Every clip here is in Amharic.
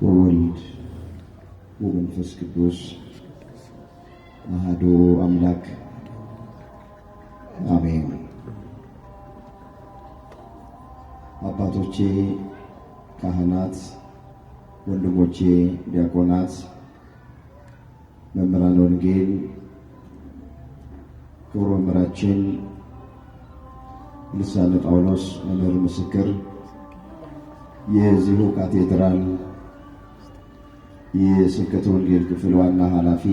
ወወልድ ወመንፈስ ቅዱስ አሐዱ አምላክ አሜን። አባቶቼ ካህናት፣ ወንድሞቼ ዲያቆናት፣ መምህራነ ወንጌል፣ ክቡር መምህራችን ልሳነ ጳውሎስ መምህር ምስክር፣ የዚሁ ካቴድራል የስብከተ ወንጌል ክፍል ዋና ኃላፊ፣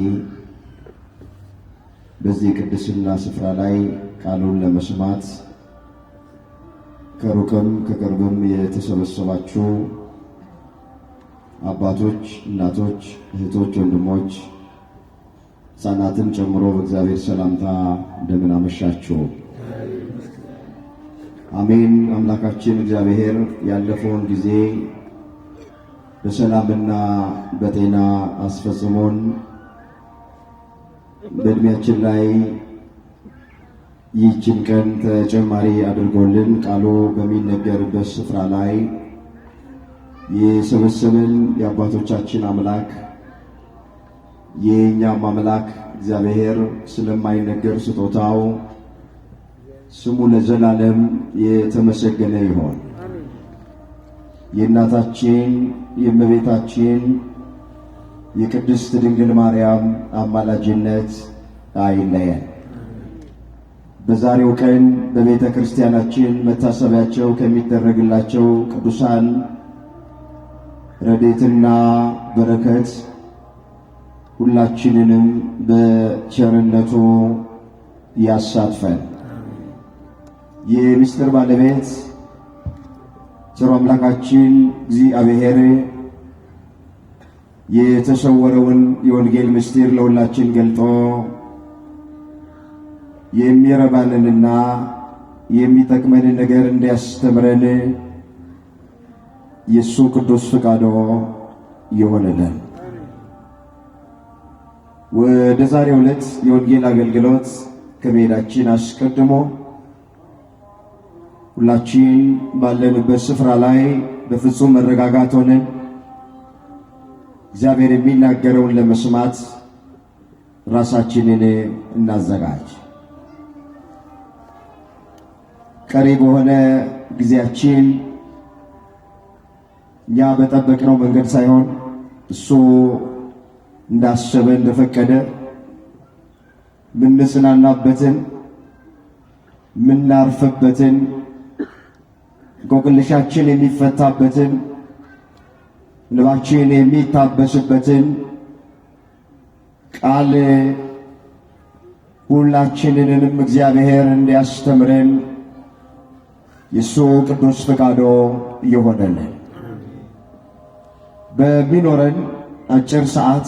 በዚህ ቅድስና ስፍራ ላይ ቃሉን ለመስማት ከሩቅም ከቅርብም የተሰበሰባችሁ አባቶች፣ እናቶች፣ እህቶች፣ ወንድሞች፣ ሕፃናትን ጨምሮ በእግዚአብሔር ሰላምታ እንደምን አመሻችሁ። አሜን። አምላካችን እግዚአብሔር ያለፈውን ጊዜ በሰላምና በጤና አስፈጽሞን በእድሜያችን ላይ ይህችን ቀን ተጨማሪ አድርጎልን ቃሉ በሚነገርበት ስፍራ ላይ የሰበሰበን የአባቶቻችን አምላክ የእኛም አምላክ እግዚአብሔር ስለማይነገር ስጦታው ስሙ ለዘላለም የተመሰገነ ይሆን። የእናታችን የእመቤታችን የቅድስት ድንግል ማርያም አማላጅነት አይለየን። በዛሬው ቀን በቤተ ክርስቲያናችን መታሰቢያቸው ከሚደረግላቸው ቅዱሳን ረድኤትና በረከት ሁላችንንም በቸርነቱ ያሳትፈን። የምስጢር ባለቤት ቸሩ አምላካችን እግዚአብሔር የተሰወረውን የወንጌል ምስጢር ለሁላችን ገልጦ የሚረባንንና የሚጠቅመንን ነገር እንዲያስተምረን የእሱ ቅዱስ ፈቃዱ ይሆንልን። ወደ ዛሬው ዕለት የወንጌል አገልግሎት ከመሄዳችን አስቀድሞ ሁላችን ባለንበት ስፍራ ላይ በፍጹም መረጋጋት ሆነን እግዚአብሔር የሚናገረውን ለመስማት ራሳችንን እናዘጋጅ። ቀሪ በሆነ ጊዜያችን እኛ በጠበቅነው መንገድ ሳይሆን እሱ እንዳሰበ እንደፈቀደ ምንጽናናበትን ምናርፍበትን እንቆቅልሻችን የሚፈታበትን ልባችን የሚታበስበትን ቃል ሁላችንንም እግዚአብሔር እንዲያስተምረን የእሱ ቅዱስ ፈቃዱ ይሆነልን። በሚኖረን አጭር ሰዓት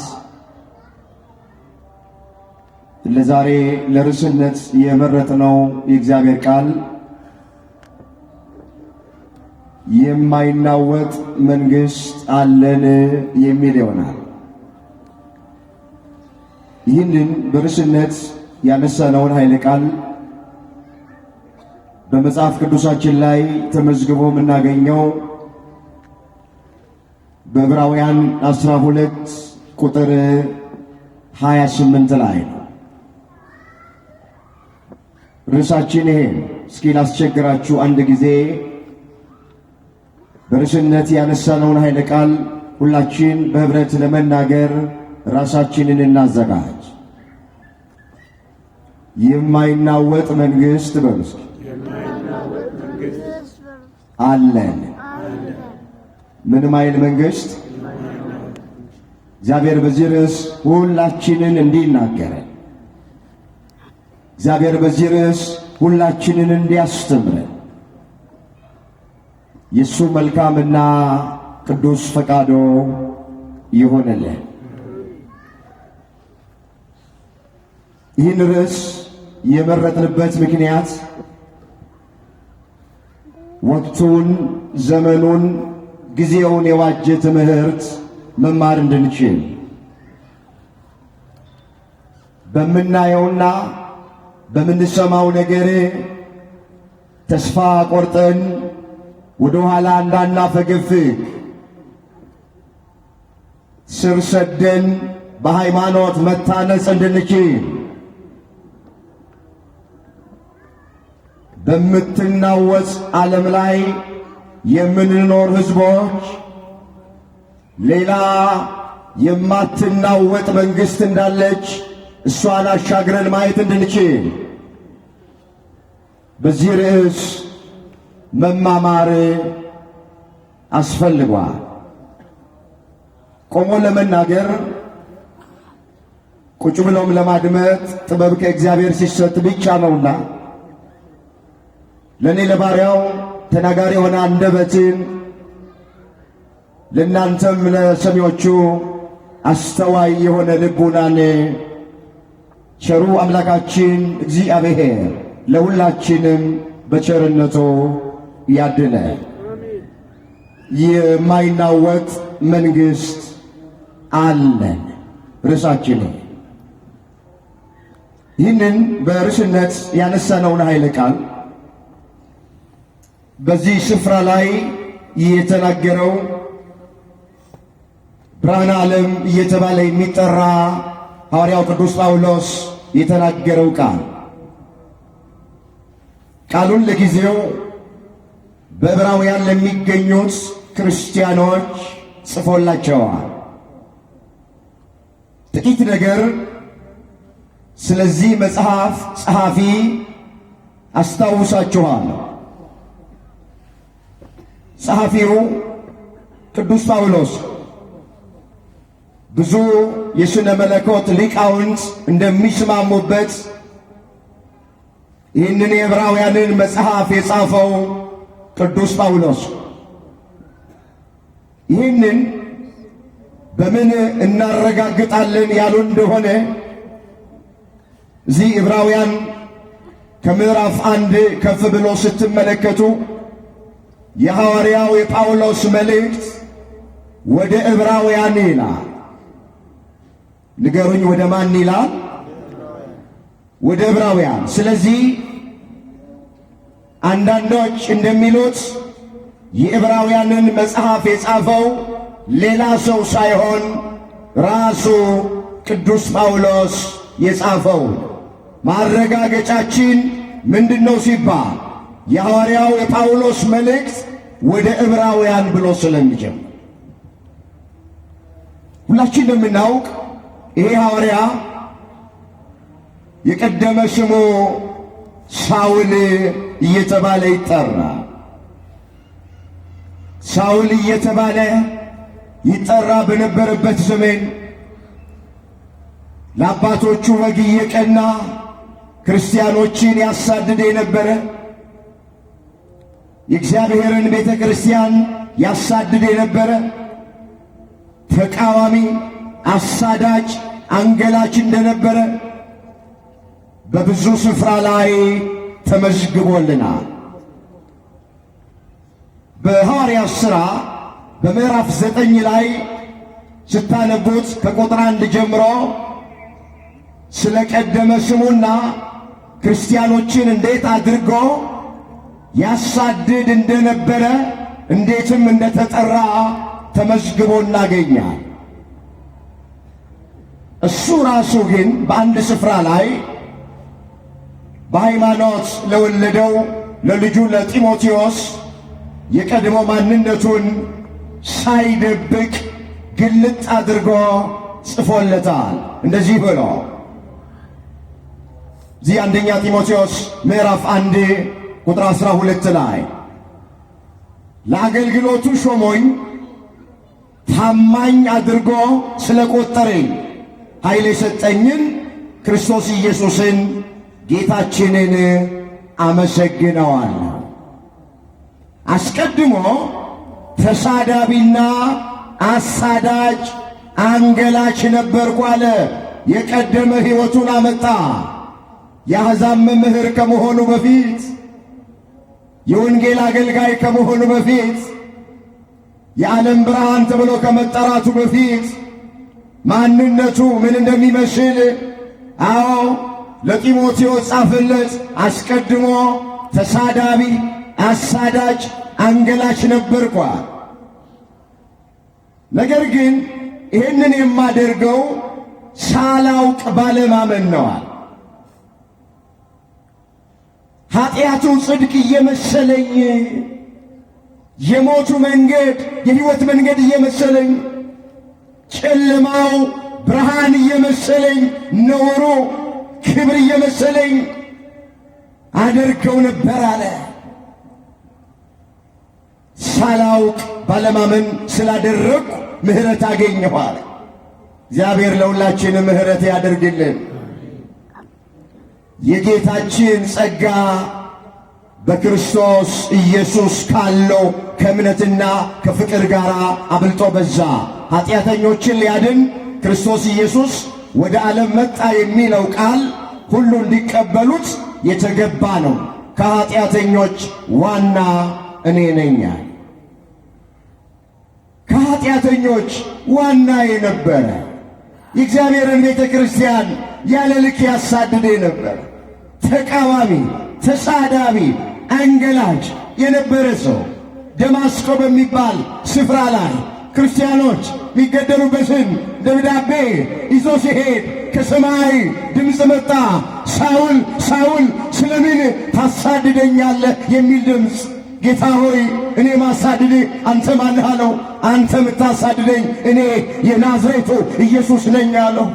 ለዛሬ ለርዕስነት የመረጥነው የእግዚአብሔር ቃል የማይናወጥ መንግሥት አለን የሚል ይሆናል። ይህንን በርዕስነት ያነሳነውን ኃይለ ቃል በመጽሐፍ ቅዱሳችን ላይ ተመዝግቦ የምናገኘው በዕብራውያን 12 ቁጥር 28 ላይ ነው። ርዕሳችን ይሄ እስኪ ላስቸግራችሁ አንድ ጊዜ በርዕስነት ያነሳነውን ኃይለ ቃል ሁላችን በህብረት ለመናገር ራሳችንን እናዘጋጅ። የማይናወጥ መንግሥት በምስኪ አለን። ምን ማይል መንግሥት? እግዚአብሔር በዚህ ርዕስ ሁላችንን እንዲናገረን፣ እግዚአብሔር በዚህ ርዕስ ሁላችንን እንዲያስተምረን የእሱ መልካምና ቅዱስ ፈቃዱ ይሆነልን። ይህን ርዕስ የመረጥንበት ምክንያት ወቅቱን፣ ዘመኑን፣ ጊዜውን የዋጀ ትምህርት መማር እንድንችል በምናየውና በምንሰማው ነገር ተስፋ ቆርጠን ወደ ኋላ እንዳናፈገፍግ ስር ሰደን በሃይማኖት መታነጽ እንድንችል በምትናወጽ ዓለም ላይ የምንኖር ሕዝቦች ሌላ የማትናወጥ መንግሥት እንዳለች እሷን አሻግረን ማየት እንድንችል በዚህ ርዕስ መማማር አስፈልጓል። ቆሞ ለመናገር ቁጭ ብሎም ለማድመጥ ጥበብ ከእግዚአብሔር ሲሰጥ ብቻ ነውና ለእኔ ለባሪያው ተናጋሪ የሆነ አንደበትን ለእናንተም ለሰሚዎቹ አስተዋይ የሆነ ልቡናን ቸሩ አምላካችን እግዚአብሔር ለሁላችንም በቸርነቱ ያድነ። የማይናወጥ መንግሥት አለን ርዕሳችን። ይህንን በርዕስነት ያነሳነውን ኃይለ ቃል በዚህ ስፍራ ላይ የተናገረው ብርሃነ ዓለም እየተባለ የሚጠራ ሐዋርያው ቅዱስ ጳውሎስ የተናገረው ቃሉን ለጊዜው በዕብራውያን ለሚገኙት ክርስቲያኖች ጽፎላቸዋል። ጥቂት ነገር ስለዚህ መጽሐፍ ጸሐፊ አስታውሳችኋለሁ። ጸሐፊው ቅዱስ ጳውሎስ ብዙ የሥነ መለኮት ሊቃውንት እንደሚስማሙበት ይህንን የዕብራውያንን መጽሐፍ የጻፈው ቅዱስ ጳውሎስ ይህንን በምን እናረጋግጣለን ያሉ እንደሆነ እዚህ ዕብራውያን ከምዕራፍ 1 ከፍ ብሎ ስትመለከቱ የሐዋርያው የጳውሎስ መልእክት ወደ ዕብራውያን ይላል። ንገሩኝ፣ ወደ ማን ይላል? ወደ ዕብራውያን። ስለዚህ አንዳንዶች እንደሚሉት የዕብራውያንን መጽሐፍ የጻፈው ሌላ ሰው ሳይሆን ራሱ ቅዱስ ጳውሎስ የጻፈው። ማረጋገጫችን ምንድነው ሲባል የሐዋርያው የጳውሎስ መልእክት ወደ ዕብራውያን ብሎ ስለሚጀምር ሁላችን እንደምናውቅ ይሄ ሐዋርያ የቀደመ ስሙ ሳውል እየተባለ ይጠራል። ሳውል እየተባለ ይጠራ በነበረበት ዘመን ለአባቶቹ በግ እየቀና ክርስቲያኖችን ያሳድድ የነበረ የእግዚአብሔርን ቤተ ክርስቲያን ያሳድድ የነበረ ተቃዋሚ፣ አሳዳጅ፣ አንገላች እንደነበረ በብዙ ስፍራ ላይ ተመዝግቦልናል። በሐዋርያት ሥራ በምዕራፍ 9 ላይ ስታነቡት ከቁጥር 1 ጀምሮ ስለ ቀደመ ስሙና ክርስቲያኖችን እንዴት አድርጎ ያሳድድ እንደነበረ እንዴትም እንደተጠራ ተመዝግቦ እናገኛል። እሱ ራሱ ግን በአንድ ስፍራ ላይ በሃይማኖት ለወለደው ለልጁ ለጢሞቴዎስ የቀድሞ ማንነቱን ሳይደብቅ ግልጥ አድርጎ ጽፎለታል። እንደዚህ ብሎ እዚህ አንደኛ ጢሞቴዎስ ምዕራፍ 1 ቁጥር 12 ላይ ለአገልግሎቱ ሾሞኝ ታማኝ አድርጎ ስለቆጠረኝ ኃይል የሰጠኝን ክርስቶስ ኢየሱስን ጌታችንን አመሰግነዋለሁ። አስቀድሞ ተሳዳቢና አሳዳጅ አንገላች ነበርኩ አለ። የቀደመ ሕይወቱን አመጣ። የአሕዛብ መምህር ከመሆኑ በፊት፣ የወንጌል አገልጋይ ከመሆኑ በፊት፣ የዓለም ብርሃን ተብሎ ከመጠራቱ በፊት ማንነቱ ምን እንደሚመስል ለጢሞቴዎስ ጻፈለት። አስቀድሞ ተሳዳቢ፣ አሳዳጅ፣ አንገላች ነበርኳ። ነገር ግን ይህንን የማደርገው ሳላውቅ ባለማመን ነዋል። ኃጢአቱ ጽድቅ እየመሰለኝ፣ የሞቱ መንገድ የሕይወት መንገድ እየመሰለኝ፣ ጨለማው ብርሃን እየመሰለኝ፣ ነውሩ ክብር እየመሰለኝ አደርገው ነበር አለ። ሳላውቅ ባለማመን ስላደረግኩ ምሕረት አገኘሁ አለ። እግዚአብሔር ለሁላችን ምሕረት ያደርግልን። የጌታችን ጸጋ በክርስቶስ ኢየሱስ ካለው ከእምነትና ከፍቅር ጋር አብልጦ በዛ። ኃጢአተኞችን ሊያድን ክርስቶስ ኢየሱስ ወደ ዓለም መጣ የሚለው ቃል ሁሉ እንዲቀበሉት የተገባ ነው። ከኃጢአተኞች ዋና እኔ ነኝ። ከኃጢአተኞች ዋና የነበረ የእግዚአብሔርን ቤተ ክርስቲያን ያለ ልክ ያሳድድ የነበረ ተቃዋሚ፣ ተሳዳቢ፣ አንገላጭ የነበረ ሰው ደማስቆ በሚባል ስፍራ ላይ ክርስቲያኖች የሚገደሉበትን ደብዳቤ ይዞ ሲሄድ ከሰማይ ድምፅ መጣ። ሳውል ሳውል ስለምን ታሳድደኛለህ የሚል ድምፅ። ጌታ ሆይ እኔ ማሳድድህ አንተ ማንህ አለው። አንተ የምታሳድደኝ እኔ የናዝሬቱ ኢየሱስ ነኝ አለው።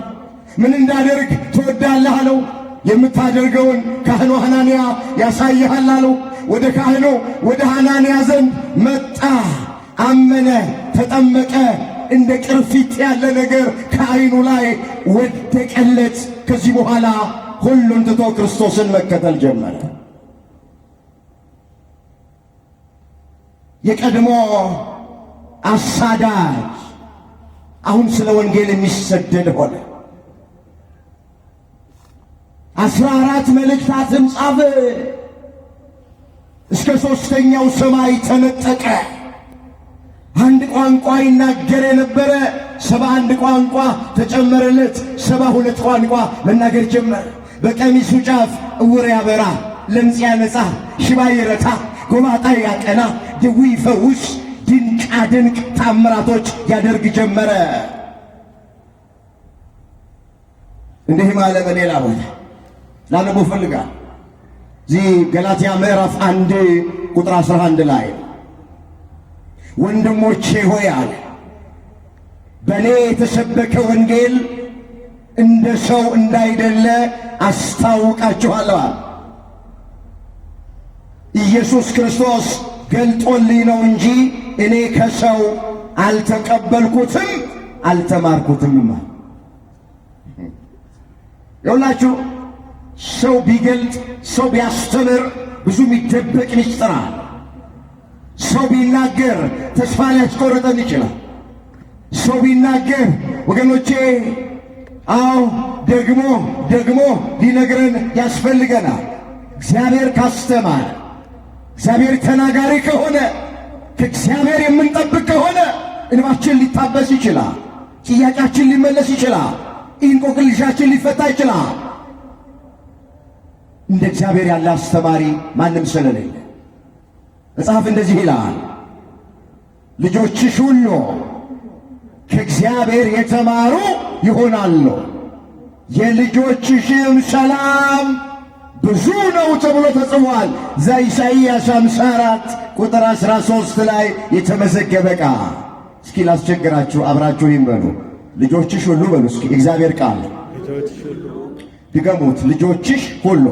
ምን እንዳደርግ ትወዳለህ አለው። የምታደርገውን ካህኑ ሐናንያ ያሳይሃል አለው። ወደ ካህኑ ወደ ሐናንያ ዘንድ መጣ። አመነ፣ ተጠመቀ። እንደ ቅርፊት ያለ ነገር ከዓይኑ ላይ ወደቀለት። ከዚህ በኋላ ሁሉን ትቶ ክርስቶስን መከተል ጀመረ። የቀድሞ አሳዳጅ አሁን ስለ ወንጌል የሚሰደድ ሆነ። 14 መልእክታትን ጻፈ። እስከ 3ኛው ሰማይ ተነጠቀ። አንድ ቋንቋ ይናገር የነበረ 71 ቋንቋ ተጨመረለት። 72 ቋንቋ መናገር ጀመረ። በቀሚሱ ጫፍ ዕውር ያበራ፣ ለምጽ ያነጻ፣ ሽባ ይረታ፣ ጎባጣ ያቀና፣ ድዊ ይፈውስ፣ ድንቃ ድንቅ ታምራቶች ያደርግ ጀመረ። እንዲህም አለ በሌላ ቦታ ላነቡ ፈልጋል። እዚህ ገላትያ ምዕራፍ 1 ቁጥር 11 ላይ ወንድሞቼ ሆይ አለ በእኔ የተሰበከ ወንጌል እንደ ሰው እንዳይደለ አስታውቃችኋለሁ። ኢየሱስ ክርስቶስ ገልጦልኝ ነው እንጂ እኔ ከሰው አልተቀበልኩትም አልተማርኩትም። ይኸውላችሁ ሰው ቢገልጥ ሰው ቢያስተምር ብዙ የሚደበቅ ምስጢር አለ። ሰው ቢናገር ተስፋ ሊያስቆርጠን ይችላል። ሰው ቢናገር ወገኖቼ፣ አዎ ደግሞ ሊነግረን ያስፈልገናል። እግዚአብሔር ካስተማረ፣ እግዚአብሔር ተናጋሪ ከሆነ፣ ከእግዚአብሔር የምንጠብቅ ከሆነ እንባችን ሊታበስ ይችላል። ጥያቄያችን ሊመለስ ይችላል። እንቆቅልሻችን ሊፈታ ይችላል። እንደ እግዚአብሔር ያለ አስተማሪ ማንም ስለሌለ መጽሐፍ እንደዚህ ይላል፣ ልጆችሽ ሁሉ ከእግዚአብሔር የተማሩ ይሆናሉ፣ የልጆችሽም ሰላም ብዙ ነው ተብሎ ተጽፏል። ዘኢሳይያስ 54 ቁጥር 13 ላይ የተመዘገበ ቃል። እስኪ ላስቸግራችሁ፣ አብራችሁ ይንበሉ። ልጆችሽ ሁሉ በሉ እስኪ እግዚአብሔር ቃል ድገሙት። ልጆችሽ ሁሉ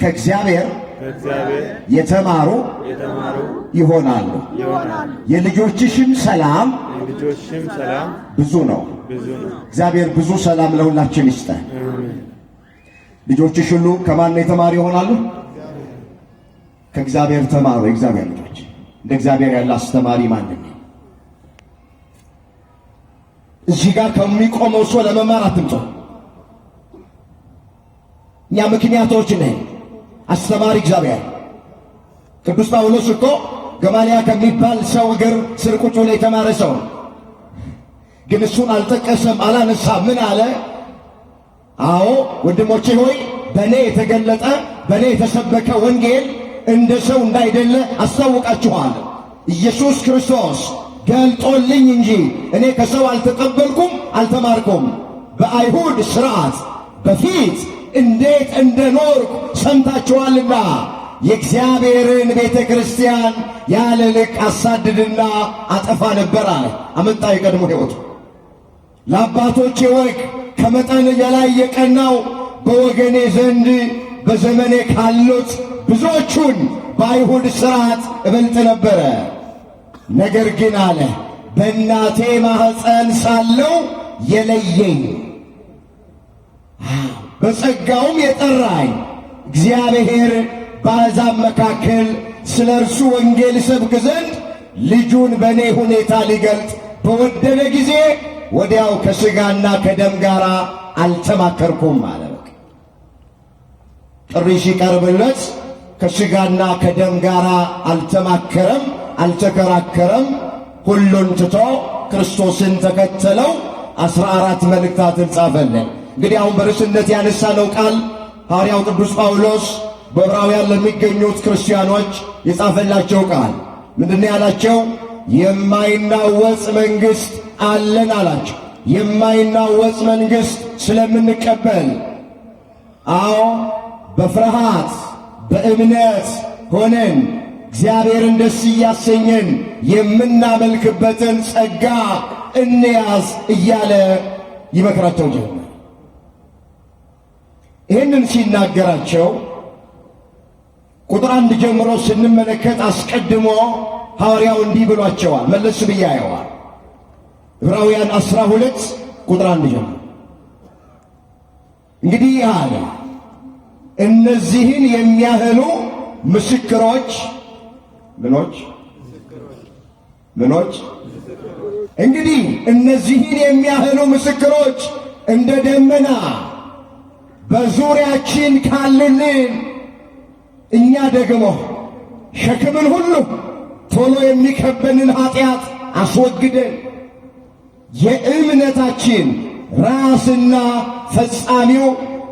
ከእግዚአብሔር የተማሩ ይሆናሉ፣ የልጆችሽም ሰላም ብዙ ነው። እግዚአብሔር ብዙ ሰላም ለሁላችን ይስጠን። ልጆችሽ ሁሉ ከማን የተማሩ ይሆናሉ? ከእግዚአብሔር ተማሩ። የእግዚአብሔር ልጆች እንደ እግዚአብሔር ያለ አስተማሪ ማንም ነው? እዚህ ጋር ከሚቆመው ሰው ለመማር አትምጡ። እኛ ምክንያቶች ነን። አስተማሪ እግዚአብሔር። ቅዱስ ጳውሎስ እኮ ገማልያ ከሚባል ሰው እግር ስር ቁጭ ብሎ የተማረ ሰው ግን እሱን አልጠቀሰም፣ አላነሳም። ምን አለ? አዎ ወንድሞቼ ሆይ በእኔ የተገለጠ በእኔ የተሰበከ ወንጌል እንደ ሰው እንዳይደለ አስታውቃችኋል። ኢየሱስ ክርስቶስ ገልጦልኝ እንጂ እኔ ከሰው አልተቀበልኩም አልተማርኩም። በአይሁድ ሥርዓት በፊት እንዴት እንደኖርኩ ሰምታችኋልና የእግዚአብሔርን ቤተ ክርስቲያን ያለ ልክ አሳድድና አጠፋ ነበር አለ። አመጣ የቀድሞ ሕይወቱ ለአባቶቼ ወግ ከመጠን የላይ የቀናው በወገኔ ዘንድ በዘመኔ ካሉት ብዙዎቹን በአይሁድ ሥርዓት እበልጥ ነበረ። ነገር ግን አለ በእናቴ ማኅፀን ሳለው የለየኝ በጸጋውም የጠራኝ እግዚአብሔር በአሕዛብ መካከል ስለ እርሱ ወንጌል ሰብክ ዘንድ ልጁን በእኔ ሁኔታ ሊገልጥ በወደደ ጊዜ ወዲያው ከሥጋና ከደም ጋር አልተማከርኩም አለ። ጥሪ ሲቀርብለት ከሥጋና ከደም ጋር አልተማከረም፣ አልተከራከረም። ሁሉን ትቶ ክርስቶስን ተከተለው። 14 መልእክታትን ጻፈልን። እንግዲህ አሁን በርዕስነት ያነሳነው ቃል ሐዋርያው ቅዱስ ጳውሎስ በዕብራውያን ለሚገኙት ክርስቲያኖች የጻፈላቸው ቃል ምንድነው ያላቸው? የማይናወጽ መንግሥት አለን አላቸው። የማይናወጽ መንግሥት ስለምንቀበል አዎ በፍርሃት በእምነት ሆነን እግዚአብሔርን ደስ እያሰኘን የምናመልክበትን ጸጋ እንያዝ እያለ ይመክራቸው ጀመር። ይህንን ሲናገራቸው ቁጥር 1 ጀምሮ ስንመለከት አስቀድሞ ሐዋርያው እንዲህ ብሏቸዋል። መለስ ብዬ አየዋል። ዕብራውያን 12 ቁጥር 1 ጀምሮ እንግዲህ አለ እነዚህን የሚያህሉ ምስክሮች ምኖች እንግዲህ እነዚህን የሚያህሉ ምስክሮች እንደ ደመና በዙሪያችን ካሉልን እኛ ደግሞ ሸክምን ሁሉ ቶሎ የሚከበንን ኃጢአት አስወግደን የእምነታችን ራስና ፈጻሚው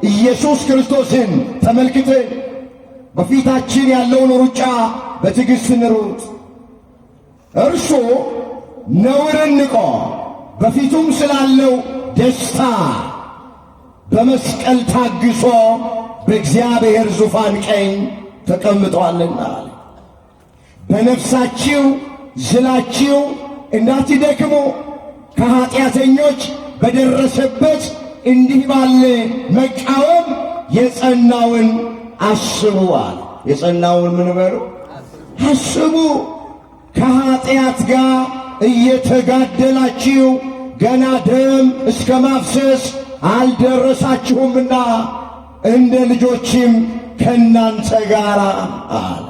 ኢየሱስ ክርስቶስን ተመልክተን በፊታችን ያለውን ሩጫ በትዕግሥት እንሩጥ። እርሱ ነውርን ንቆ በፊቱም ስላለው ደስታ በመስቀል ታግሶ በእግዚአብሔር ዙፋን ቀኝ ተቀምጧልና በነፍሳችሁ ዝላችሁ እንዳትደክሙ ከኀጢአተኞች በደረሰበት እንዲህ ባለ መቃወም የጸናውን አስቡ አለ። የጸናውን ምን በሉ? አስቡ። ከኀጢአት ጋር እየተጋደላችሁ ገና ደም እስከ ማፍሰስ አልደረሳችሁምና እንደ ልጆችም ከእናንተ ጋር አለ።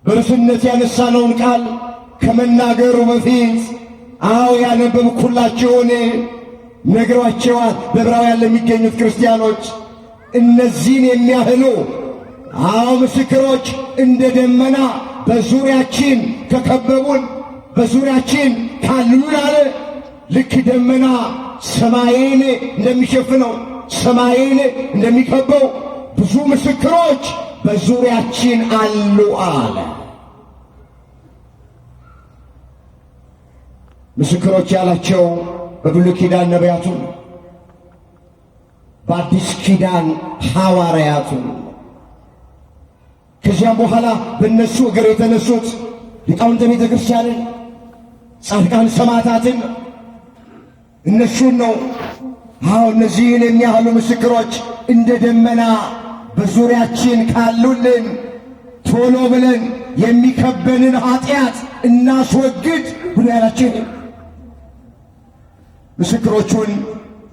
በርዕስነት ያነሳነውን ቃል ከመናገሩ በፊት ያነበብኩላችሁን ነግሯቸዋል። በዕብራውያን ለሚገኙት ክርስቲያኖች እነዚህን የሚያህሉ ምስክሮች እንደ ደመና በዙሪያችን ከከበቡን በዙሪያችን ካሉን አለ። ልክ ደመና ሰማይን እንደሚሸፍነው ሰማይን እንደሚከበው ብዙ ምስክሮች በዙሪያችን አሉ አለ። ምስክሮች ያላቸው በብሉይ ኪዳን ነቢያቱን፣ በአዲስ ኪዳን ሐዋርያቱን፣ ከዚያም በኋላ በእነሱ እግር የተነሱት ሊቃውንተ ቤተ ክርስቲያንን፣ ጻድቃን ሰማዕታትን እነሱን ነው። እነዚህን የሚያህሉ ምስክሮች እንደ ደመና በዙሪያችን ካሉልን ቶሎ ብለን የሚከበንን ኃጢአት እናስወግድ ብሎ ያላቸው ምስክሮቹን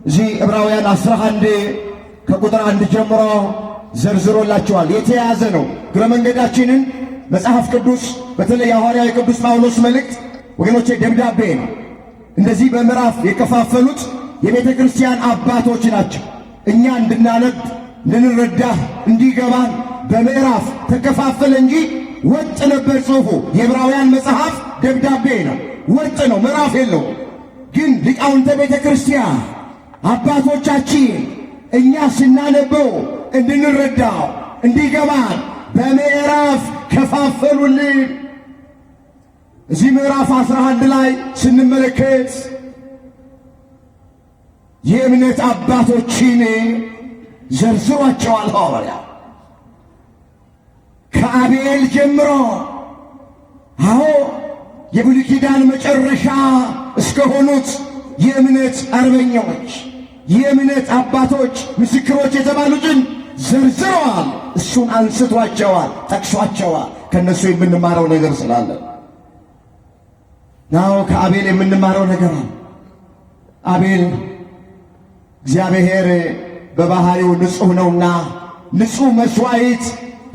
እዚህ ዕብራውያን 11 ከቁጥር 1 ጀምሮ ዘርዝሮላቸዋል። የተያዘ ነው። እግረ መንገዳችንን መጽሐፍ ቅዱስ በተለይ የሐዋርያው የቅዱስ ጳውሎስ መልእክት ወገኖቼ ደብዳቤ ነው። እንደዚህ በምዕራፍ የከፋፈሉት የቤተ ክርስቲያን አባቶች ናቸው። እኛ እንድናነብ እንድንረዳ እንዲገባን በምዕራፍ ተከፋፈለ እንጂ ወጥ ነበር ጽሑፉ። የዕብራውያን መጽሐፍ ደብዳቤ ነው፣ ወጥ ነው፣ ምዕራፍ የለው። ግን ሊቃውንተ ቤተ ክርስቲያን አባቶቻችን እኛ ስናነበው እንድንረዳው እንዲገባን በምዕራፍ ከፋፈሉልን። እዚህ ምዕራፍ 11 ላይ ስንመለከት የእምነት አባቶችን ዘርዝሯቸዋል ሐዋርያው ከአቤል ጀምሮ። አዎ የብሉይ ኪዳን መጨረሻ እስከሆኑት የእምነት አርበኞች፣ የእምነት አባቶች፣ ምስክሮች የተባሉትን ዘርዝረዋል። እሱን አንስቷቸዋል፣ ጠቅሷቸዋል። ከነሱ የምንማረው ነገር ስላለ ናው ከአቤል የምንማረው ነገር አለ። አቤል እግዚአብሔር በባህሪው ንጹሕ ነውና ንጹሕ መሥዋዕት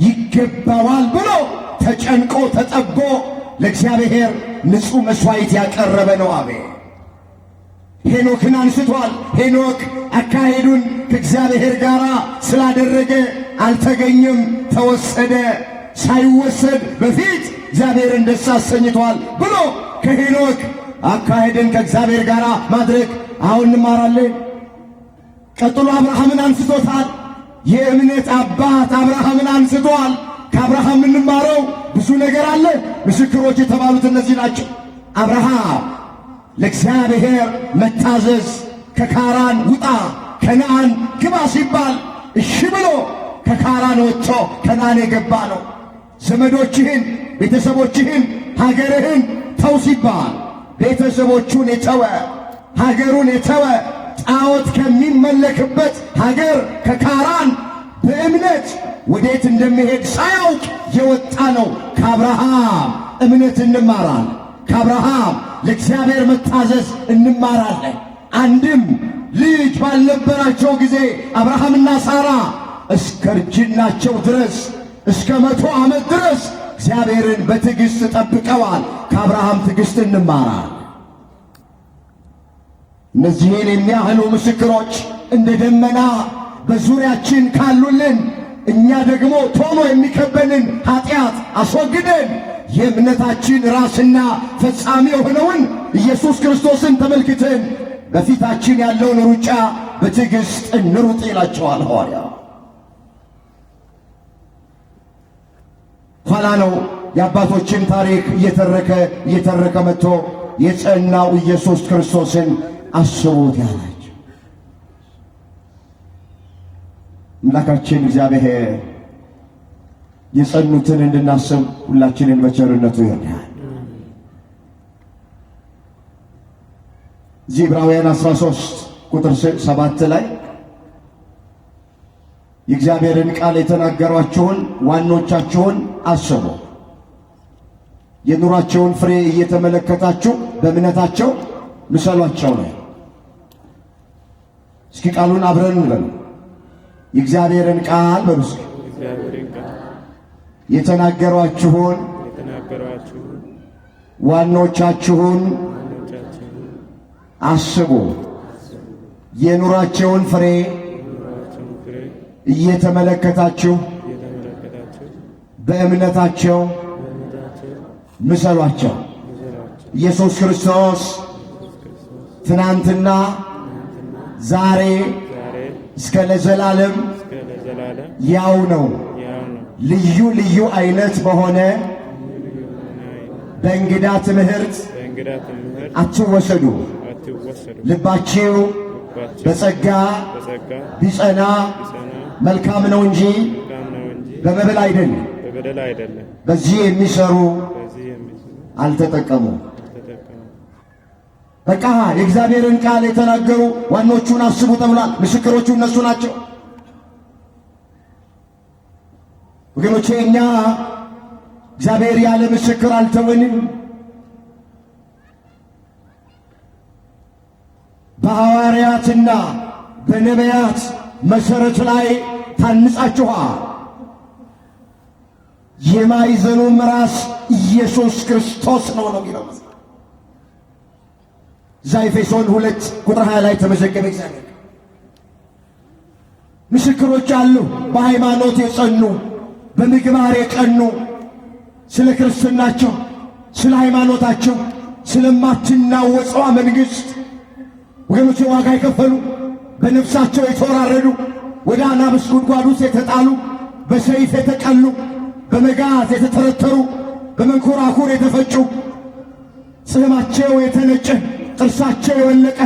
ይገባዋል ብሎ ተጨንቆ ተጠቦ ለእግዚአብሔር ንጹሕ መሥዋዕት ያቀረበ ነው አቤል። ሄኖክን አንስቷል። ሄኖክ አካሄዱን ከእግዚአብሔር ጋር ስላደረገ አልተገኘም፣ ተወሰደ። ሳይወሰድ በፊት እግዚአብሔርን ደስ አሰኝቷል ብሎ ከሄኖክ አካሄድን ከእግዚአብሔር ጋር ማድረግ አሁን እንማራለን። ቀጥሎ አብርሃምን አንስቶታል። የእምነት አባት አብርሃምን አንስቷል። ከአብርሃም የምንማረው ብዙ ነገር አለ። ምስክሮች የተባሉት እነዚህ ናቸው። አብርሃም ለእግዚአብሔር መታዘዝ፣ ከካራን ውጣ ከነዓን ግባ ሲባል እሺ ብሎ ከካራን ወጥቶ ከነዓን የገባ ነው። ዘመዶችህን፣ ቤተሰቦችህን፣ ሀገርህን ተው ሲባል ቤተሰቦቹን የተወ ሀገሩን የተወ ጣዖት ከሚመለክበት ሀገር ከካራን በእምነት ወዴት እንደሚሄድ ሳያውቅ የወጣ ነው። ከአብርሃም እምነት እንማራለን። ከአብርሃም ለእግዚአብሔር መታዘዝ እንማራለን። አንድም ልጅ ባልነበራቸው ጊዜ አብርሃምና ሳራ እስከ እርጅናቸው ድረስ እስከ 100 ዓመት ድረስ እግዚአብሔርን በትዕግሥት ጠብቀዋል። ከአብርሃም ትዕግሥት እንማራለን። እነዚህን የሚያህሉ ምስክሮች እንደ ደመና በዙሪያችን ካሉልን እኛ ደግሞ ቶሎ የሚከበንን ኃጢአት አስወግደን የእምነታችን ራስና ፈጻሚ የሆነውን ኢየሱስ ክርስቶስን ተመልክተን በፊታችን ያለውን ሩጫ በትዕግሥት እንሩጥ ይላቸዋል ሐዋርያው። ኋላ ነው የአባቶችን ታሪክ እየተረከ መጥቶ የጸናው ኢየሱስ ክርስቶስን አስቡት ያላቸው። አምላካችን እግዚአብሔር የጸኑትን እንድናስብ ሁላችንን በቸርነቱ ይርዳል። እዚህ ዕብራውያን 13 ቁጥር 7 ላይ የእግዚአብሔርን ቃል የተናገሯችሁን ዋኖቻችሁን አስቡ፣ የኑሯቸውን ፍሬ እየተመለከታችሁ በእምነታቸው ምሰሏቸው ነው። እስኪ ቃሉን አብረን እንበል። የእግዚአብሔርን ቃል በምስሉ የተናገሯችሁን ዋኖቻችሁን አስቡ፣ የኑሯቸውን ፍሬ እየተመለከታችሁ በእምነታቸው ምሰሏቸው። ኢየሱስ ክርስቶስ ትናንትና ዛሬ እስከ ለዘላለም ያው ነው። ልዩ ልዩ አይነት በሆነ በእንግዳ ትምህርት አትወሰዱ። ልባችሁ በጸጋ ቢጸና መልካም ነው እንጂ በመብል አይደለም። በዚህ የሚሰሩ አልተጠቀሙም። በቃ የእግዚአብሔርን ቃል የተናገሩ ዋኖቹን አስቡ ተብሏል። ምስክሮቹ እነሱ ናቸው። ወገኖቼ እኛ እግዚአብሔር ያለ ምስክር አልተወንም። በሐዋርያትና በነቢያት መሠረት ላይ ታንጻችኋል። የማዕዘኑም ራስ ኢየሱስ ክርስቶስ ነው የሚለው እዛ ኤፌሶን 2 ቁጥር 20 ላይ ተመዘገበ። እግዚአብሔር ምስክሮች አሉ፣ በሃይማኖት የጸኑ በምግባር የቀኑ ስለ ክርስትናቸው፣ ስለ ሃይማኖታቸው፣ ስለማትናወጸዋ መንግሥት ወገኖቼ ዋጋ የከፈሉ በነፍሳቸው የተወራረዱ ወደ አናብስት ጉድጓድ ውስጥ የተጣሉ በሰይፍ የተቀሉ በመጋዝ የተተረተሩ በመንኮራኩር የተፈጩ ጽሕማቸው የተነጨ፣ ጥርሳቸው የወለቀ፣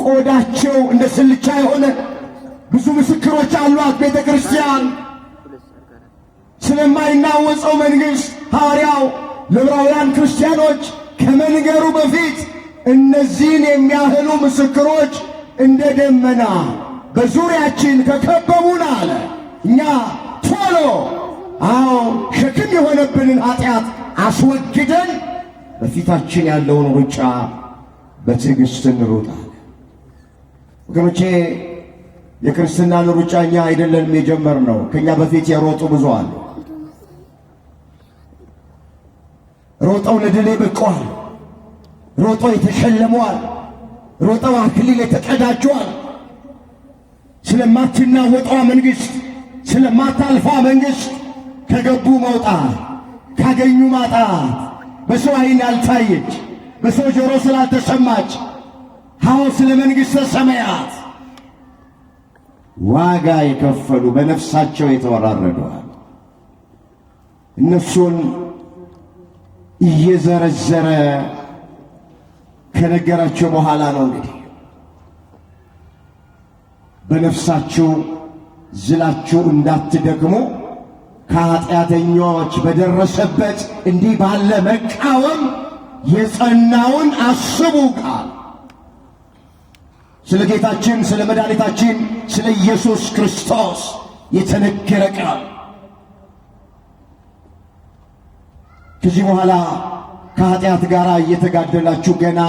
ቆዳቸው እንደ ስልቻ የሆነ ብዙ ምስክሮች አሏት ቤተ ክርስቲያን። ስለማይናወጸው መንግሥት ሐዋርያው ለዕብራውያን ክርስቲያኖች ከመንገሩ በፊት እነዚህን የሚያህሉ ምስክሮች እንደ ደመና በዙሪያችን ከከበቡን አለ። እኛ ቶሎ ሸክም የሆነብንን ኃጢአት አስወግደን በፊታችን ያለውን ሩጫ በትዕግሥት እንሮጣለን። ወገኖቼ የክርስትናን ሩጫ እኛ አይደለንም የጀመርነው። ከእኛ በፊት የሮጡ ብዙ አሉ። ሮጠው ለድል በቅተዋል። ሮጠው የተሸለመዋል። ሮጠው አክሊል የተቀዳጁዋል። ስለማትናወጠዋ መንግሥት፣ ስለማታልፋ መንግሥት ከገቡ መውጣት፣ ካገኙ ማጣት፣ በሰው ዓይን ያልታየች፣ በሰው ጆሮ ስላልተሰማች ስለ መንግሥተ ሰማያት ዋጋ የከፈሉ በነፍሳቸው የተወራረደዋል። እነሱን እየዘረዘረ ከነገራቸው በኋላ ነው እንግዲህ በነፍሳችሁ ዝላችሁ እንዳትደክሙ ከኃጢአተኞች በደረሰበት እንዲህ ባለ መቃወም የጸናውን አስቡ ቃል ስለ ጌታችን ስለ መድኃኒታችን ስለ ኢየሱስ ክርስቶስ የተነገረ ቃል። ከዚህ በኋላ ከኃጢአት ጋር እየተጋደላችሁ ገና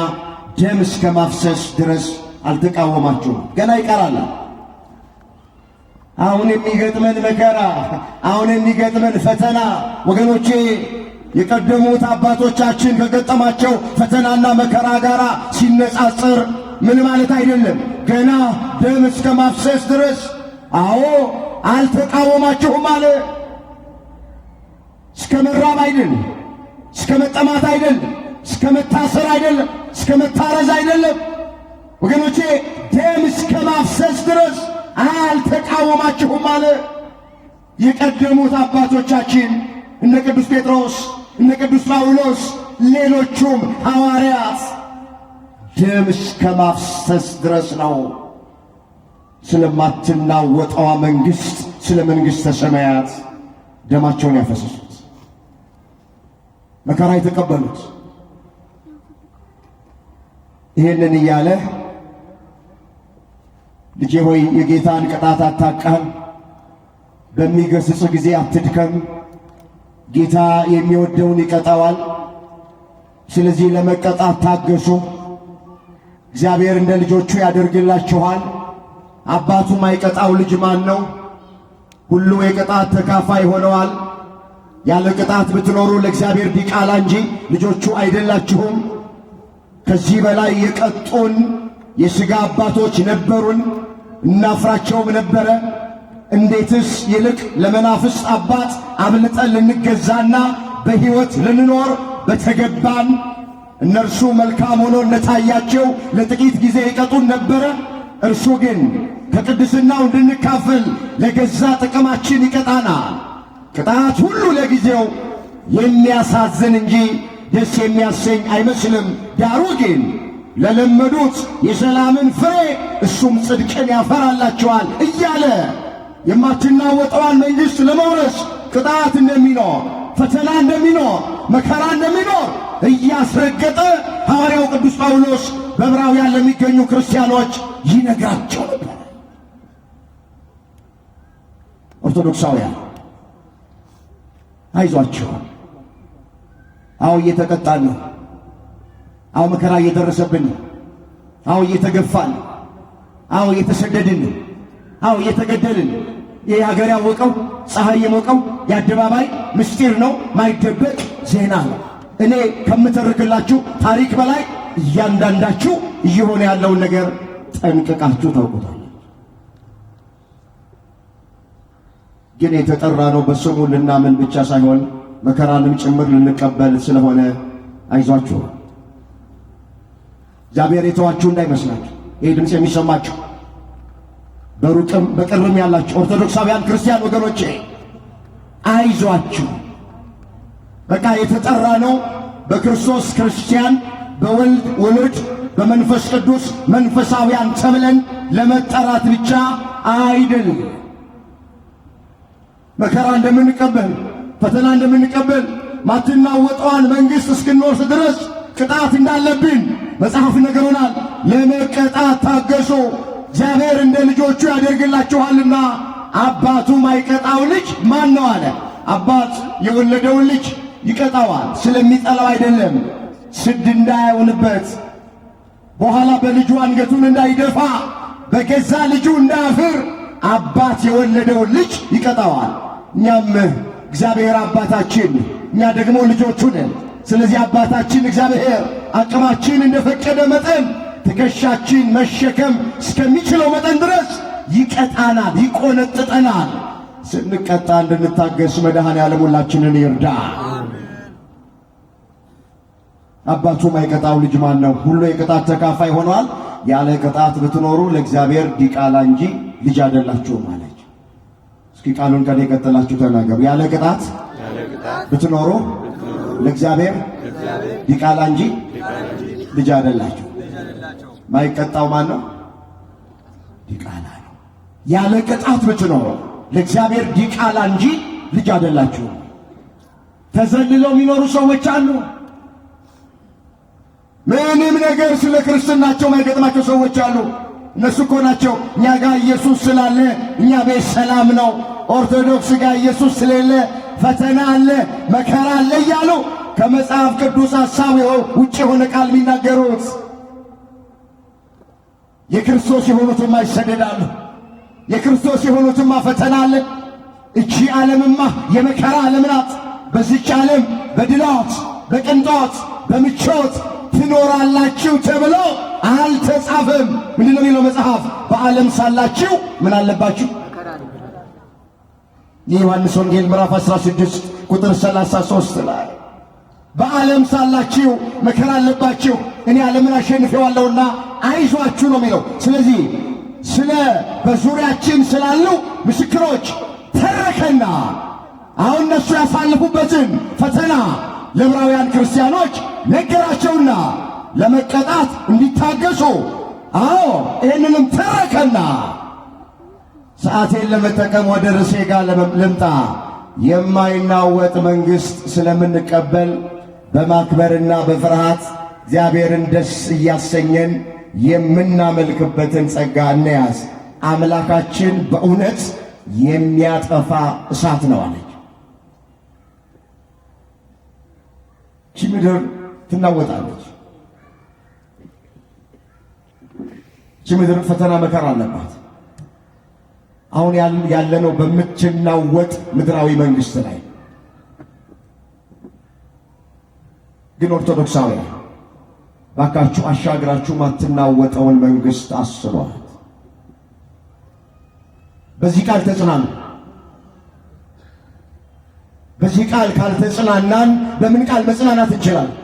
ደም እስከ ማፍሰስ ድረስ አልተቃወማችሁም። ገና ይቀራል። አሁን የሚገጥመን መከራ፣ አሁን የሚገጥመን ፈተና ወገኖቼ የቀደሙት አባቶቻችን ከገጠማቸው ፈተናና መከራ ጋር ሲነጻጸር ምን ማለት አይደለም። ገና ደም እስከ ማፍሰስ ድረስ አልተቃወማችሁም አለ። እስከ መራብ አይደለም፣ እስከ መጠማት አይደለም፣ እስከ መታሰር አይደለም፣ እስከ መታረዝ አይደለም ወገኖቼ፣ ደም እስከ ማፍሰስ ድረስ አልተቃወማችሁም አለ። የቀደሙት አባቶቻችን እነ ቅዱስ ጴጥሮስ፣ እነ ቅዱስ ጳውሎስ፣ ሌሎቹም ሐዋርያት ደም እስከ ማፍሰስ ድረስ ነው ስለማትናወጠዋ መንግሥት፣ ስለ መንግሥተ ሰማያት ደማቸውን ያፈሰሱት፣ መከራ የተቀበሉት። ይህንን እያለ ልጄ ሆይ የጌታን ቅጣት አታቃል፣ በሚገስጽ ጊዜ አትድከም፣ ጌታ የሚወደውን ይቀጣዋል። ስለዚህ ለመቀጣት ታገሱ፣ እግዚአብሔር እንደ ልጆቹ ያደርግላችኋል። አባቱ ማይቀጣው ልጅ ማን ነው? ሁሉ የቅጣት ተካፋይ ሆነዋል። ያለ ቅጣት ብትኖሩ ለእግዚአብሔር ዲቃላ እንጂ ልጆቹ አይደላችሁም። ከዚህ በላይ የቀጡን የሥጋ አባቶች ነበሩን፣ እናፍራቸውም ነበረ። እንዴትስ ይልቅ ለመናፍስት አባት አብልጠን ልንገዛና በሕይወት ልንኖር በተገባን። እነርሱ መልካም ሆኖ እንደታያቸው ለጥቂት ጊዜ ይቀጡን ነበረ። እርሱ ግን ከቅድስናው እንድንካፈል ለገዛ ጥቅማችን ይቀጣናል። ቅጣት ሁሉ ለጊዜው የሚያሳዝን እንጂ ደስ የሚያሰኝ አይመስልም። ዳሩ ግን ለለመዱት የሰላምን ፍሬ እሱም ጽድቅን ያፈራላቸዋል እያለ የማትናወጠዋን መንግሥት ለመውረስ ቅጣት እንደሚኖር፣ ፈተና እንደሚኖር፣ መከራ እንደሚኖር እያስረገጠ ሐዋርያው ቅዱስ ጳውሎስ በዕብራውያን ለሚገኙ ክርስቲያኖች ይነግራቸው ነበር። ኦርቶዶክሳውያን አይዟችሁ፣ እየተቀጣን ነው። መከራ እየደረሰብን ነው። እየተገፋን፣ እየተሰደድን፣ እየተገደልን። ይህ ሀገር ያወቀው ፀሐይ የሞቀው የአደባባይ ምስጢር ነው፣ ማይደበቅ ዜና ነው። እኔ ከምተርክላችሁ ታሪክ በላይ እያንዳንዳችሁ እየሆነ ያለውን ነገር ጠንቅቃችሁ ታውቁታል። ግን የተጠራ ነው በስሙ ልናምን ብቻ ሳይሆን መከራንም ጭምር ልንቀበል ስለሆነ አይዟችሁ። እግዚአብሔር የተዋችሁ እንዳይመስላችሁ። ይህ ድምፅ የሚሰማችሁ በሩቅም በቅርብም ያላችሁ ኦርቶዶክሳውያን ክርስቲያን ወገኖቼ አይዟችሁ። በቃ የተጠራ ነው በክርስቶስ ክርስቲያን በወልድ ውሉድ በመንፈስ ቅዱስ መንፈሳውያን ተብለን ለመጠራት ብቻ አይደለም። መከራ እንደምንቀበል ፈተና እንደምንቀበል ማትናወጠዋን መንግሥት እስክንወርስ ድረስ ቅጣት እንዳለብን መጽሐፍ ነግሮናል። ለመቀጣት ታገሱ፣ እግዚአብሔር እንደ ልጆቹ ያደርግላችኋልና። አባቱ ማይቀጣው ልጅ ማን ነው አለ። አባት የወለደውን ልጅ ይቀጣዋል፣ ስለሚጠላው አይደለም። ስድ እንዳይሆንበት፣ በኋላ በልጁ አንገቱን እንዳይደፋ፣ በገዛ ልጁ እንዳያፍር አባት የወለደውን ልጅ ይቀጣዋል። እኛም እግዚአብሔር አባታችን፣ እኛ ደግሞ ልጆቹ ነን። ስለዚህ አባታችን እግዚአብሔር አቅማችን እንደፈቀደ መጠን ትከሻችን መሸከም እስከሚችለው መጠን ድረስ ይቀጣናል፣ ይቆነጥጠናል። ስንቀጣ እንድንታገስ መድኃኔዓለም ሁላችንን ይርዳ። አባቱ ማይቀጣው ልጅ ማን ነው? ሁሉ የቅጣት ተካፋይ ሆኗል። ያለ ቅጣት ብትኖሩ ለእግዚአብሔር ዲቃላ እንጂ ልጅ አይደላችሁም አለች። እስኪ ቃሉን ከኔ ቀጥላችሁ ተናገሩ። ያለ ቅጣት ብትኖሩ ለእግዚአብሔር ዲቃላ እንጂ ልጅ አይደላችሁ። ማይቀጣው ማን ነው? ዲቃላ ነው። ያለ ቅጣት ብትኖሩ ለእግዚአብሔር ዲቃላ እንጂ ልጅ አይደላችሁ። ተዘልለው የሚኖሩ ሰዎች አሉ። ምንም ነገር ስለ ክርስትናቸው ማይገጥማቸው ሰዎች አሉ። እነሱ እኮ ናቸው እኛ ጋር ኢየሱስ ስላለ እኛ ቤት ሰላም ነው፣ ኦርቶዶክስ ጋር ኢየሱስ ስለሌለ ፈተና አለ፣ መከራ አለ እያሉ ከመጽሐፍ ቅዱስ ሐሳብ ውጭ የሆነ ቃል የሚናገሩት። የክርስቶስ የሆኑትማ ይሰደዳሉ። የክርስቶስ የሆኑትማ ፈተና አለ። እቺ ዓለምማ የመከራ ዓለም ናት። በዚች ዓለም በድሎት በቅንጦት በምቾት ትኖራላችሁ ተብሎ አልተጻፈም። ምንድን ነው የሚለው መጽሐፍ? በዓለም ሳላችሁ ምን አለባችሁ? የዮሐንስ ወንጌል ምዕራፍ 16 ቁጥር 33 ላይ በዓለም ሳላችሁ መከራ አለባችሁ፣ እኔ ዓለምን አሸንፌዋለሁና አይዟችሁ ነው የሚለው። ስለዚህ ስለ በዙሪያችን ስላሉ ምስክሮች ተረከና አሁን እነሱ ያሳልፉበትን ፈተና ለዕብራውያን ክርስቲያኖች ነገራቸውና ለመቀጣት እንዲታገሱ። አዎ ይህንንም ተረከና ሰዓቴን ለመጠቀም ወደ ርዕሴ ጋር ልምጣ። የማይናወጥ መንግሥት ስለምንቀበል በማክበርና በፍርሃት እግዚአብሔርን ደስ እያሰኘን የምናመልክበትን ጸጋ እንያዝ። አምላካችን በእውነት የሚያጠፋ እሳት ነው አለች። ይህች ምድር ትናወጣለች። ይህች ምድር ፈተና መከራ አለባት። አሁን ያለነው በምትናወጥ ምድራዊ መንግሥት ላይ ግን ኦርቶዶክሳውያን ባካችሁ አሻግራችሁ ማትናወጠውን መንግሥት አስቧት። በዚህ ቃል ተጽናኑ። በዚህ ቃል ካልተጽናናን በምን ቃል መጽናናት እንችላለን?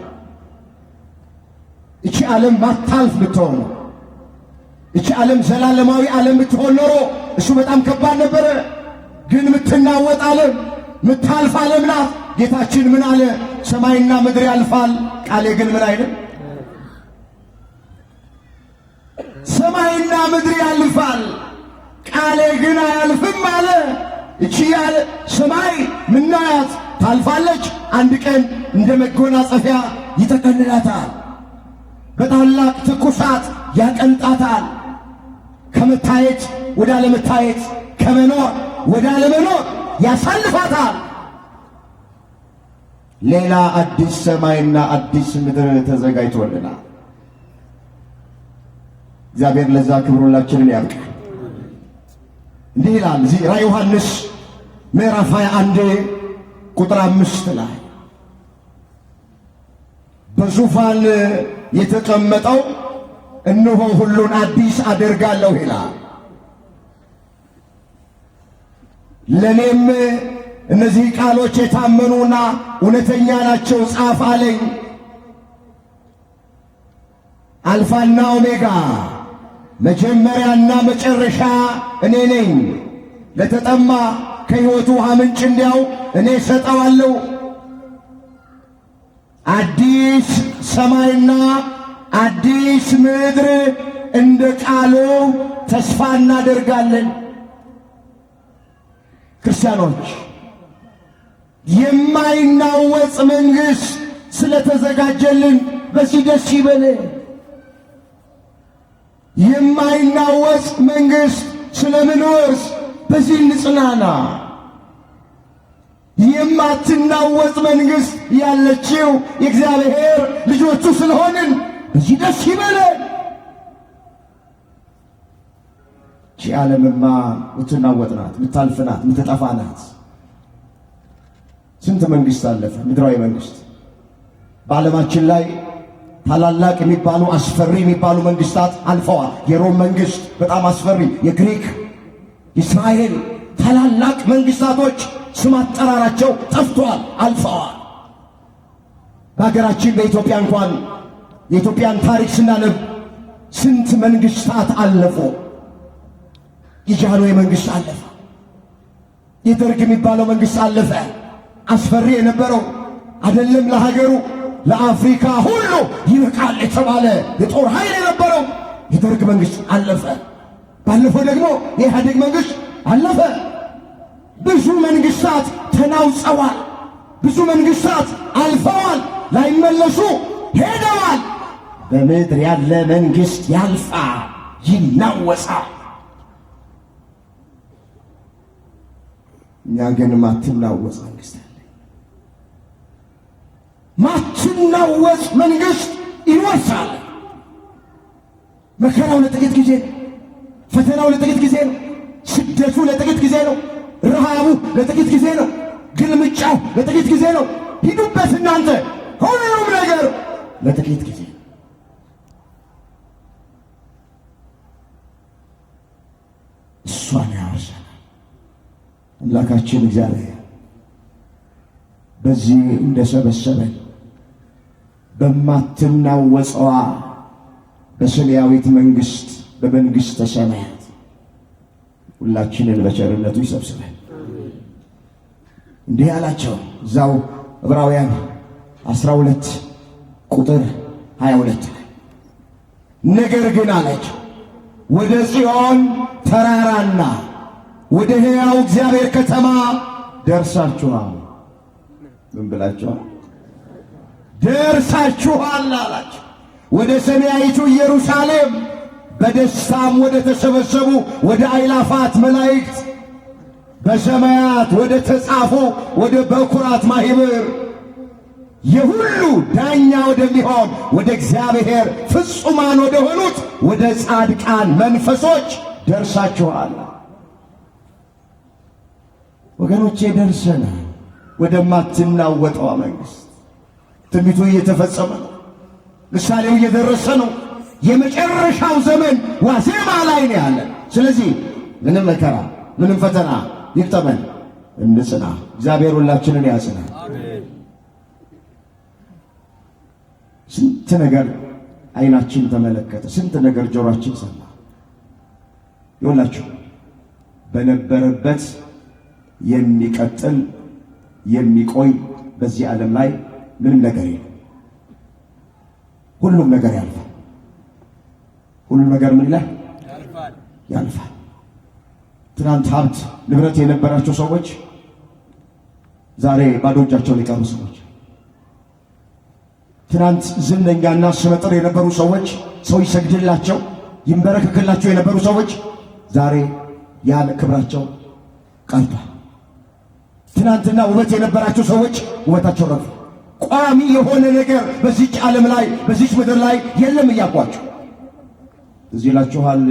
እቺ ዓለም ማታልፍ ብትሆን፣ እቺ ዓለም ዘላለማዊ ዓለም ብትሆን ኖሮ እሱ በጣም ከባድ ነበረ። ግን ምትናወጥ ዓለም፣ ምታልፍ ዓለም ናት። ጌታችን ምን አለ? ሰማይና ምድር ያልፋል፣ ቃሌ ግን ምን አይልም? ሰማይና ምድር ያልፋል፣ ቃሌ ግን አያልፍም አለ። እቺ ያለ ሰማይ ምናያት ታልፋለች፣ አንድ ቀን እንደ መጎናጸፊያ ይጠቀልላታል፣ በታላቅ ትኩሳት ያቀልጣታል። ከመታየት ወደ አለመታየት፣ ከመኖር ወደ አለመኖር ያሳልፋታል። ሌላ አዲስ ሰማይና አዲስ ምድር ተዘጋጅቶልናል። እግዚአብሔር ለዛ ክብር ሁላችንን ያብቃል። እንዲህ ይላል እዚህ ራዕየ ዮሐንስ ምዕራፍ 21 ቁጥር 5 ላይ በዙፋን የተቀመጠው እነሆ ሁሉን አዲስ አደርጋለሁ ይላል። ለኔም እነዚህ ቃሎች የታመኑና እውነተኛ ናቸው ጻፍ አለኝ። አልፋና ኦሜጋ መጀመሪያና መጨረሻ እኔ ነኝ። ለተጠማ ከሕይወቱ ውሃ ምንጭ እንዲያው እኔ ሰጠዋለሁ። አዲስ ሰማይና አዲስ ምድር እንደ ቃሉ ተስፋ እናደርጋለን። ክርስቲያኖች የማይናወጽ መንግሥት ስለተዘጋጀልን በዚህ ደስ ይበለን። የማይናወጽ መንግሥት ስለምንወርስ በዚህ እንጽናና። የማትናወጽ መንግሥት ያለችው የእግዚአብሔር ልጆቹ ስለሆንን በዚህ ደስ ይበለን። ይህች ዓለምማ ምትናወጥ ናት፣ ምታልፍ ናት፣ ምትጠፋ ናት። ስንት መንግሥት አለፈ፣ ምድራዊ መንግሥት። በዓለማችን ላይ ታላላቅ የሚባሉ አስፈሪ የሚባሉ መንግሥታት አልፈዋል። የሮም መንግሥት በጣም አስፈሪ፣ የግሪክ፣ የእስራኤል ታላላቅ መንግሥታቶች ስም አጠራራቸው ጠፍቷል፣ አልፈዋል። በሀገራችን በኢትዮጵያ እንኳን የኢትዮጵያን ታሪክ ስናነብ ስንት መንግሥታት አለፉ። የጃንሆይ መንግሥት አለፈ። የደርግ የሚባለው መንግሥት አለፈ። አስፈሪ የነበረው አይደለም ለሀገሩ ለአፍሪካ ሁሉ ይበቃል የተባለ የጦር ኃይል የነበረው የደርግ መንግሥት አለፈ። ባለፈው ደግሞ የኢህአዴግ መንግሥት አለፈ። ብዙ መንግሥታት ተናውጸዋል። ብዙ መንግሥታት አልፈዋል፣ ላይመለሱ ሄደዋል። በምድር ያለ መንግሥት ያልፋል፣ ይናወጻል። እኛ ግን ማትናወጽ መንግሥት አለ። ማትናወጽ መንግሥት ይወርሳል። መከራው ለጥቂት ጊዜ ነው። ፈተናው ለጥቂት ጊዜ ነው። ስደቱ ለጥቂት ጊዜ ነው። ረሃቡ ለጥቂት ጊዜ ነው። ግልምጫው ለጥቂት ጊዜ ነው። ሂዱበት እናንተ፣ ሁሉም ነገር ለጥቂት ጊዜ ነው። እሷን ያወርሰናል አምላካችን እግዚአብሔር። በዚህ እንደሰበሰበን በማትናወጸዋ በሰማያዊት መንግሥት በመንግሥተ ሰማያት ሁላችንን በቸርነቱ ይሰብስበን። እንዲህ አላቸው እዛው ዕብራውያን 12 ቁጥር 22 ላይ ነገር ግን አላቸው ወደ ጽዮን ተራራና ወደ ሕያው እግዚአብሔር ከተማ ደርሳችኋል። ምን ብላችኋል? ደርሳችኋል አላቸው። ወደ ሰማያዊቱ ኢየሩሳሌም በደስታም ወደ ተሰበሰቡ ወደ አእላፋት መላእክት በሰማያት ወደ ተጻፉ ወደ በኩራት ማኅበር የሁሉ ዳኛ ወደሚሆን ወደ እግዚአብሔር ፍጹማን ወደ ሆኑት ወደ ጻድቃን መንፈሶች ደርሳችኋል። ወገኖቼ ደርሰናል ወደማትናወጠዋ መንግሥት። ትንቢቱ እየተፈጸመ ነው። ምሳሌው እየደረሰ ነው። የመጨረሻው ዘመን ዋዜማ ላይ ነው ያለ። ስለዚህ ምንም መከራ ምንም ፈተና ይቅጠመን፣ እንጽና። እግዚአብሔር ሁላችንን ያጽናል። ስንት ነገር ዓይናችን ተመለከተ፣ ስንት ነገር ጆሮአችን ሰማ። ይኸውላችሁ በነበረበት የሚቀጥል የሚቆይ በዚህ ዓለም ላይ ምንም ነገር የለም። ሁሉም ነገር ያልፋል። ሁሉም ነገር ምን ይላል? ያልፋል። ትናንት ሀብት ንብረት የነበራቸው ሰዎች ዛሬ ባዶ እጃቸውን የቀሩ ሰዎች፣ ትናንት ዝነኛና ስመጥር የነበሩ ሰዎች፣ ሰው ይሰግድላቸው ይንበረከክላቸው የነበሩ ሰዎች ዛሬ ያን ክብራቸው ቀርቷል። ትናንትና ውበት የነበራቸው ሰዎች ውበታቸው ረግፏል። ቋሚ የሆነ ነገር በዚች ዓለም ላይ በዚች ምድር ላይ የለም እያልኳቸው እዚህ ይላችኋል።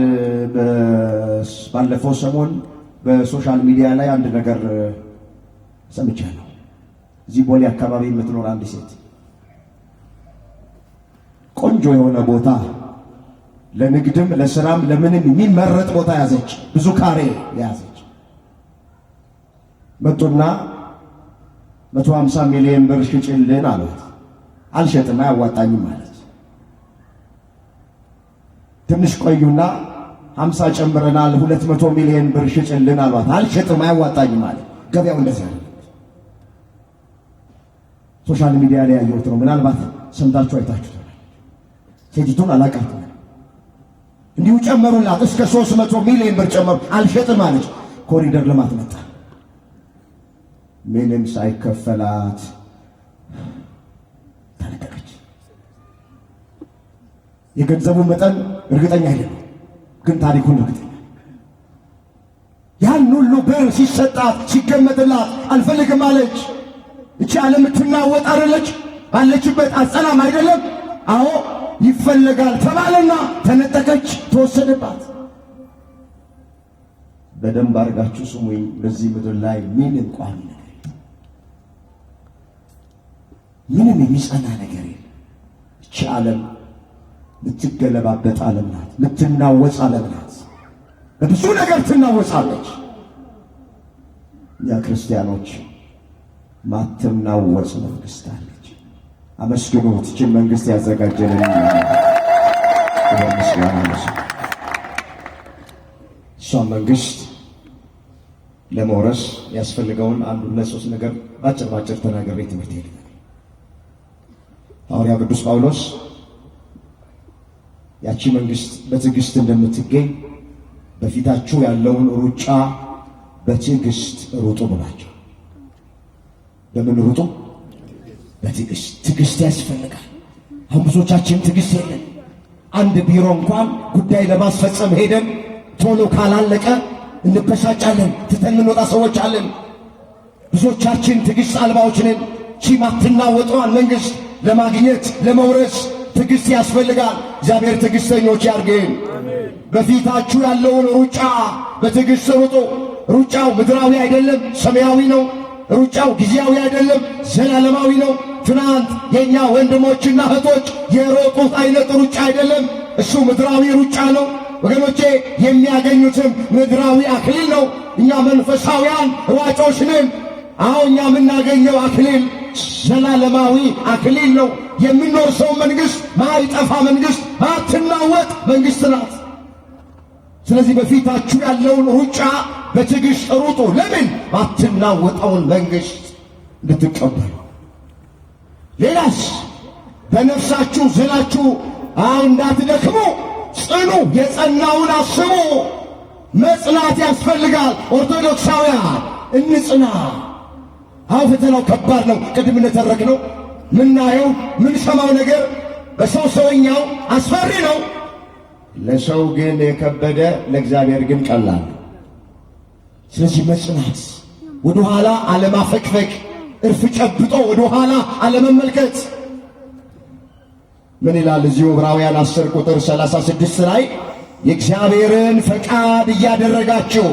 ባለፈው ሰሞን በሶሻል ሚዲያ ላይ አንድ ነገር ሰምቻለሁ። እዚህ ቦሌ አካባቢ የምትኖር አንድ ሴት ቆንጆ የሆነ ቦታ ለንግድም ለስራም ለምንም የሚመረጥ ቦታ ያዘች፣ ብዙ ካሬ ያዘች። መጡና 150 ሚሊዮን ብር ሽጭልን አሏት። አልሸጥም አያዋጣኝም ማለት። ትንሽ ቆዩና 50 ጨምረናል 200 ሚሊዮን ብር ሽጭልን አሏት። አልሸጥም አያዋጣኝም ማለት። ገበያው እንደዛ ነው። ሶሻል ሚዲያ ላይ ያየሁት ነው። ምናልባት ሰምታችሁ አይታችሁ ሴቲቱን አላቃትም። እንዲሁ ጨመሩላት፣ እስከ 300 ሚሊዮን ብር ጨመሩ። አልሸጥም አለች። ኮሪደር ልማት መጣ። ምንም ሳይከፈላት ተነጠቀች። የገንዘቡ መጠን እርግጠኛ አይደለም፣ ግን ታሪኩን እርግጠኛ። ያን ሁሉ ብር ሲሰጣት ሲገመትላት አልፈልግም አለች። እቺ ዓለም ትናወጥ አይደለች? ባለችበት አጸናም አይደለም? አዎ ይፈልጋል ተባለና ተነጠቀች፣ ተወሰደባት። በደንብ አድርጋችሁ ስሙኝ። በዚህ ምድር ላይ ምንም ቋሚ ነገር ምንም የሚጸና ነገር የለም። እቺ ዓለም ምትገለባበጥ ዓለም ናት፣ ምትናወጽ ዓለም ናት። በብዙ ነገር ትናወጻለች። እኛ ክርስቲያኖች ማትናወጽ መንግስት አለች። አመስግኑት። እችን መንግስት ያዘጋጀልን እሷን መንግስት ለመውረስ ያስፈልገውን አንድ ሁለት ሶስት ነገር ባጭር ተናግሬ ትምህርት ይልቃል። ሐዋርያው ቅዱስ ጳውሎስ ያቺ መንግስት በትዕግስት እንደምትገኝ በፊታችሁ ያለውን ሩጫ በትዕግስት ሩጡ ብላቸው። በምን ሩጡ? በትዕግስት። ትዕግስት ያስፈልጋል። አሁን ብዙዎቻችን ትዕግስት የለን። አንድ ቢሮ እንኳን ጉዳይ ለማስፈጸም ሄደን ቶሎ ካላለቀ እንበሳጫለን፣ ትተን እንወጣ ሰዎች አለን። ብዙዎቻችን ትዕግስት አልባዎች ነን። ቺ ማትናወጠዋን መንግስት ለማግኘት ለመውረስ ትዕግስት ያስፈልጋል። እግዚአብሔር ትዕግስተኞች ያድርገን። በፊታችሁ ያለውን ሩጫ በትዕግስት ሩጡ። ሩጫው ምድራዊ አይደለም፣ ሰማያዊ ነው። ሩጫው ጊዜያዊ አይደለም፣ ዘላለማዊ ነው። ትናንት የኛ ወንድሞችና እህቶች የሮጡት አይነት ሩጫ አይደለም፣ እሱ ምድራዊ ሩጫ ነው። ወገኖቼ የሚያገኙትም ምድራዊ አክሊል ነው። እኛ መንፈሳውያን ሯጮች ነን። አሁን እኛ የምናገኘው አክሊል ዘላለማዊ አክሊል ነው። የምንወርሰው መንግስት ማይጠፋ መንግስት፣ ማትናወጥ መንግስት ናት። ስለዚህ በፊታችሁ ያለውን ሩጫ በትዕግስት ሩጡ። ለምን? ማትናወጠውን መንግስት እንድትቀበሉ። ሌላስ በነፍሳችሁ ዝላችሁ እንዳትደክሙ ጽኑ፣ የጸናውን አስቡ። መጽናት ያስፈልጋል። ኦርቶዶክሳውያን እንጽና። አሁን ፈተናው ከባድ ነው። ቅድም እንደተረክነው ምናየው ምንሰማው ነገር በሰው ሰውኛው አስፈሪ ነው። ለሰው ግን የከበደ ለእግዚአብሔር ግን ቀላል። ስለዚህ መጽናት፣ ወደ ኋላ አለማፈግፈግ፣ እርፍ ጨብጦ ወደ ኋላ አለመመልከት። ምን ይላል እዚሁ ዕብራውያን 10 ቁጥር 36 ላይ የእግዚአብሔርን ፈቃድ እያደረጋችሁ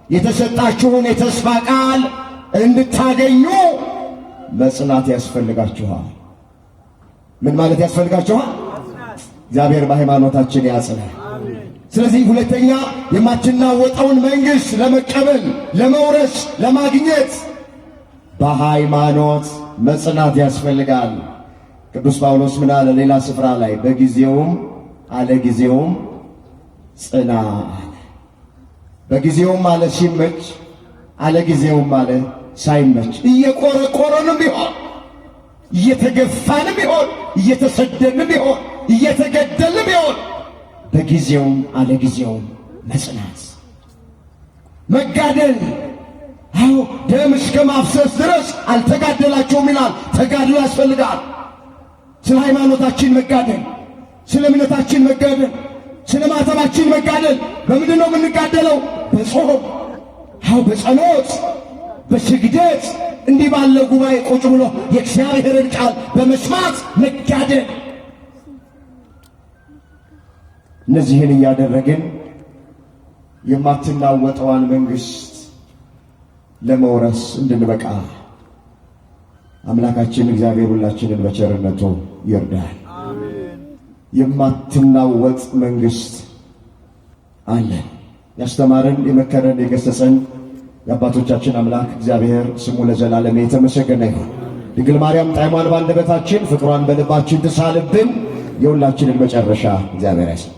የተሰጣችሁን የተስፋ ቃል እንድታገኙ መጽናት ያስፈልጋችኋል። ምን ማለት ያስፈልጋችኋል? እግዚአብሔር በሃይማኖታችን ያጽናል። ስለዚህ ሁለተኛ የማትናወጠውን መንግሥት ለመቀበል ለመውረስ ለማግኘት በሃይማኖት መጽናት ያስፈልጋል። ቅዱስ ጳውሎስ ምን አለ ሌላ ስፍራ ላይ? በጊዜውም አለ ጊዜውም ጽና አለ። በጊዜውም አለ ሲመች፣ አለ ጊዜውም አለ ሳይመች፣ እየቆረቆረንም ቢሆን እየተገፋንም ቢሆን እየተሰደድንም ቢሆን እየተገደልንም ቢሆን በጊዜውም አለ ጊዜውም መጽናት መጋደል። አዎ ደም እስከ ማፍሰስ ድረስ አልተጋደላቸውም ይላል። ተጋድሎ ያስፈልጋል። ስለ ሃይማኖታችን መጋደል፣ ስለ እምነታችን መጋደል፣ ስለ ማተባችን መጋደል። በምንድን ነው የምንጋደለው? በጾም፣ አዎ በጸሎት፣ በስግደት፣ እንዲህ ባለ ጉባኤ ቁጭ ብሎ የእግዚአብሔርን ቃል በመስማት መጋደል። እነዚህን እያደረግን የማትናወጠዋን መንግሥት ለመውረስ እንድንበቃ አምላካችን እግዚአብሔር ሁላችንን በቸርነቱ ይርዳል። የማትናወጥ መንግሥት አለን። ያስተማረን የመከረን የገሰጸን የአባቶቻችን አምላክ እግዚአብሔር ስሙ ለዘላለም የተመሰገነ ይሁን። ድንግል ማርያም ጣዕሟን በአንደበታችን ፍቅሯን በልባችን ትሳልብን። የሁላችንን መጨረሻ እግዚአብሔር ያስብ።